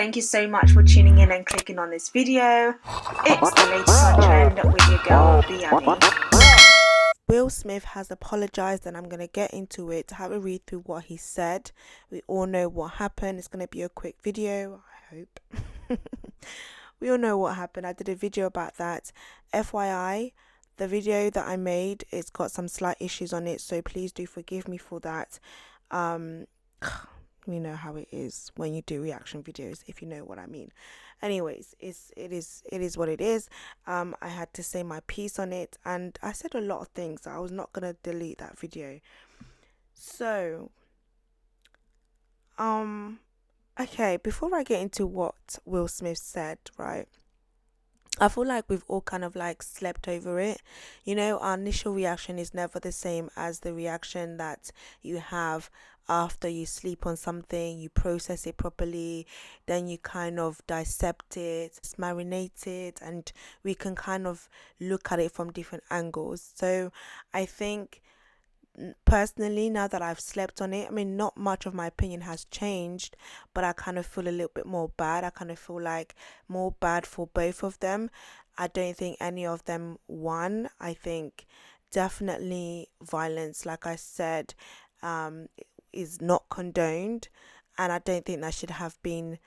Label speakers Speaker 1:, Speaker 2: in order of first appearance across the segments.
Speaker 1: Thank you so much for tuning in and clicking on this video. It's the latest on trend with your girl, Biami.
Speaker 2: Will Smith has apologized, and I'm going to get into it to have a read through what he said. We all know what happened. It's going to be a quick video, I hope. We all know what happened. I did a video about that. FYI, the video that I made, it's got some slight issues on it, so please do forgive me for that. You know how it is when you do reaction videos, if you know what I mean. Anyways, it is what it is. I had to say my piece on it, and I said a lot of things. I was not gonna delete that video. So okay, before I get into what Will Smith said, right, I feel like we've all kind of like slept over it. You know, our initial reaction is never the same as the reaction that you have after you sleep on something, you process it properly, then you kind of dissect it, marinate it, and we can kind of look at it from different angles. So I think personally, now that I've slept on it, I mean, not much of my opinion has changed, but I kind of feel a little bit more bad. I kind of feel like more bad for both of them. I don't think any of them won. I think definitely violence, like I said, is not condoned, and I don't think that should have been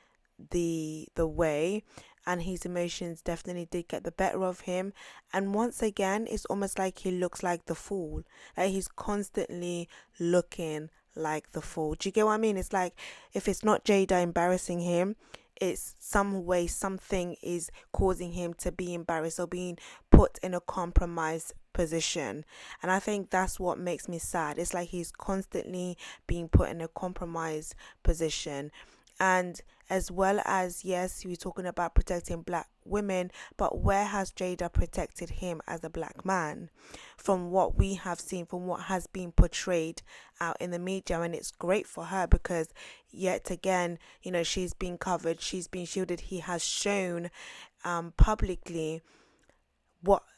Speaker 2: the way. And his emotions definitely did get the better of him, and once again it's almost like he looks like the fool, like he's constantly looking like the fool. Do you get what I mean? It's like, if it's not Jada embarrassing him, it's some way something is causing him to be embarrassed or being put in a compromised position. And I think that's what makes me sad. It's like he's constantly being put in a compromised position. And as well as, yes, we're talking about protecting black women, but where has Jada protected him as a black man? From what we have seen, from what has been portrayed out in the media, and it's great for her because yet again, you know, she's been covered, she's been shielded. He has shown publicly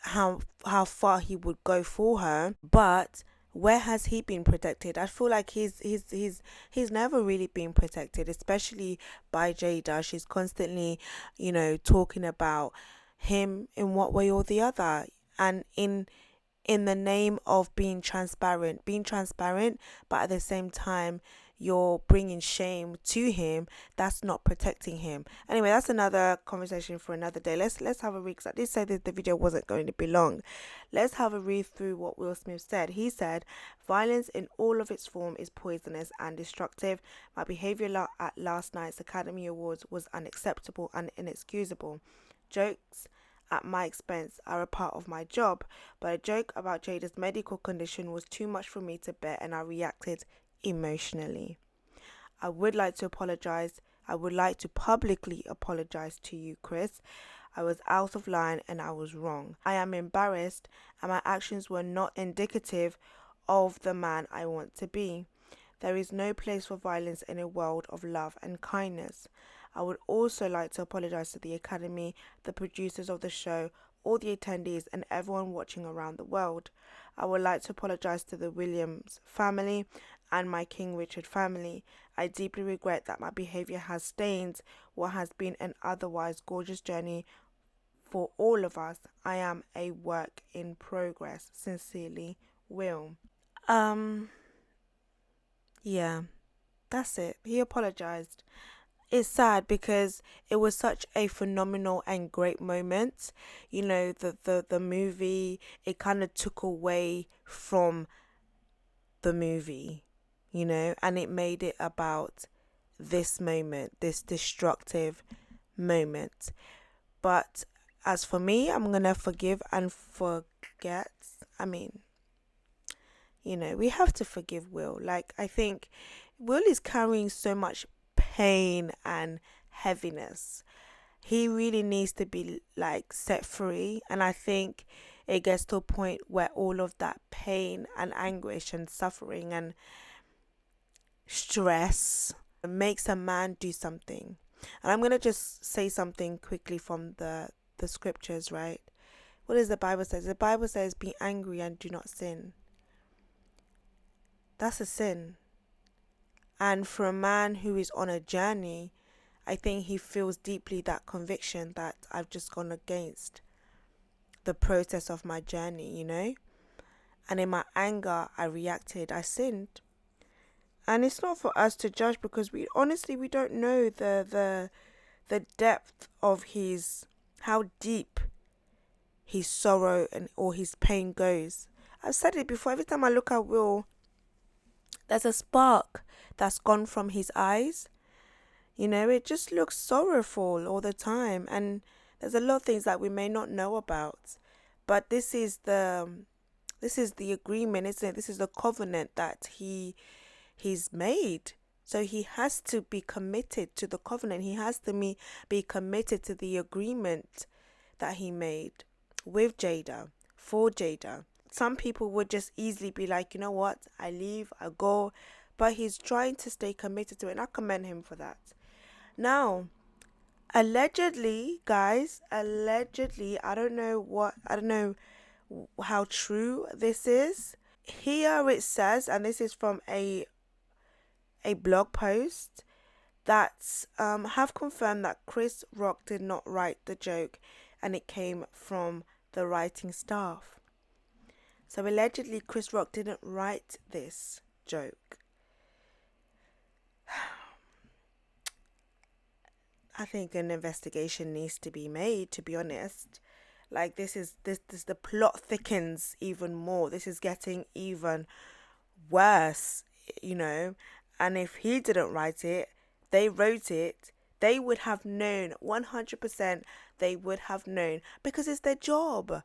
Speaker 2: how far he would go for her, but where has he been protected? I feel like he's never really been protected, especially by Jada. She's constantly, you know, talking about him in what way or the other, and in the name of being transparent, but at the same time you're bringing shame to him. That's not protecting him. Anyway, that's another conversation for another day. Let's have a read, because I did say that the video wasn't going to be long. Let's have a read through what Will Smith said. He said, "Violence in all of its form is poisonous and destructive. My behavior at last night's Academy Awards was unacceptable and inexcusable. Jokes at my expense are a part of my job, but a joke about Jada's medical condition was too much for me to bear, and I reacted emotionally. I would like to apologize. I would like to publicly apologize to you, Chris. I was out of line and I was wrong. I am embarrassed, and my actions were not indicative of the man I want to be. There is no place for violence in a world of love and kindness. I would also like to apologize to the Academy, the producers of the show, all the attendees, and everyone watching around the world. I would like to apologize to the Williams family and my King Richard family. I deeply regret that my behavior has stained what has been an otherwise gorgeous journey for all of us. I am a work in progress. Sincerely, Will." Yeah, that's it. He apologized. It's sad because it was such a phenomenal and great moment. You know, the movie, it kind of took away from the movie, you know, and it made it about this moment, this destructive moment. But as for me, I'm gonna forgive and forget. I mean, you know, we have to forgive Will. Like, I think Will is carrying so much pain and heaviness. He really needs to be like set free, and I think it gets to a point where all of that pain and anguish and suffering and stress makes a man do something. And I'm going to just say something quickly from the scriptures, right? What does the Bible say? The Bible says, "Be angry and do not sin." That's a sin. And for a man who is on a journey, I think he feels deeply that conviction that I've just gone against the process of my journey, you know? And in my anger, I reacted, I sinned. And it's not for us to judge, because we honestly, we don't know the depth of how deep his sorrow and or his pain goes. I've said it before, every time I look at Will, there's a spark that's gone from his eyes. You know, it just looks sorrowful all the time, and there's a lot of things that we may not know about. But this is the agreement, isn't it? This is the covenant that he's made. So he has to be committed to the covenant. He has to be committed to the agreement that he made with Jada, for Jada. Some people would just easily be like, you know what, I leave, I go. But he's trying to stay committed to it, and I commend him for that. Now, allegedly, guys, I don't know how true this is. Here it says, and this is from a blog post, that have confirmed that Chris Rock did not write the joke, and it came from the writing staff. So allegedly, Chris Rock didn't write this joke. I think an investigation needs to be made, to be honest. Like, this the plot thickens even more. This is getting even worse, you know. And if he didn't write it, they wrote it, they would have known, 100% they would have known, because it's their job.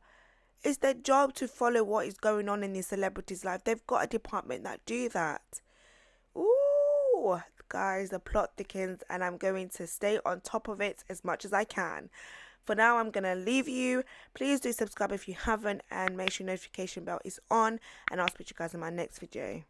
Speaker 2: It's their job to follow what is going on in these celebrities' life. They've got a department that do that. Ooh, guys, the plot thickens, and I'm going to stay on top of it as much as I can. For now, I'm going to leave you. Please do subscribe if you haven't, and make sure your notification bell is on, and I'll speak to you guys in my next video.